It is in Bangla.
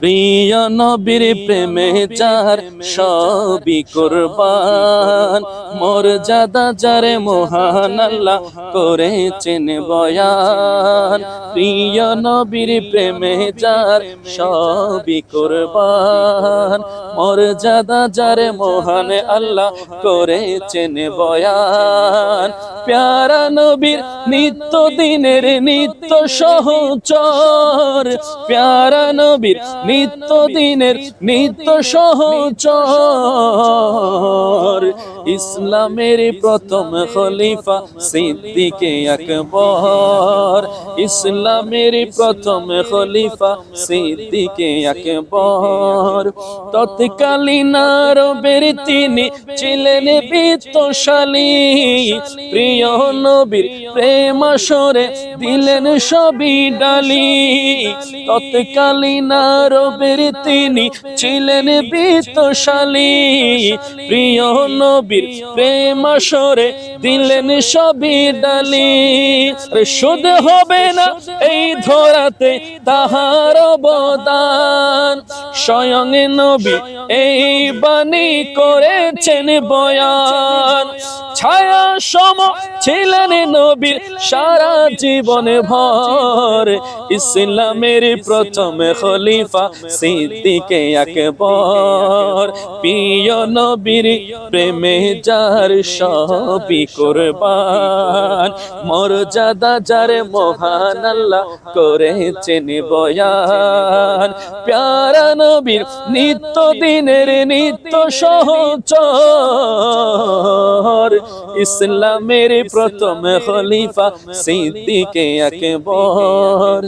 প্রিয় নবীর প্রেমে যার সবই কুরবান, মর্যাদা যার মহান আল্লাহ করেছেন বয়ান। প্রিয় নবীর প্রেমে যার সবই কুরবান, মর্যাদা যার মহান আল্লাহ করেছেন বয়ান। প্যারা নবীর নিত্য দিনের নিত্য সহচর, প্যারা নবীর নিত্য দিনের নিত্য সহচর। ইসলামের প্রথম খলিফা সিদ্দিকে আকবর, ইসলামের প্রথম খলিফা সিদ্দিকে আকবর। তৎকালীন আরবের তিনি ছিলেন বিত্তশালী, প্রিয় নবীর প্রেম আসরে দিলেন সবই ডালি। তৎকালীন আরবের তিনি ছিলেন বিত্তশালী, প্রিয় নবীর প্রেম আসরে দিলেন সবই ডালি। শুদ্ধ হবে না এই ধরাতে তাহার অবদান, স্বয়ং নবী এই বাণী করেছেন বয়ান। ছায়া সম ছিলেন নবীর সারা জীবন ভর, ইসলামের প্রথম খলিফা সিদ্দিকে আকবর। প্রিয় নবীর প্রেমে যার সবই কুরবান, মর্যাদা যার মহান আল্লাহ করেছেন বয়ান। প্যারা নবীর নিত্য দিনের নিত্য সহচর, ইসলামের প্রথম খলিফা সিদ্দিকে আকবর।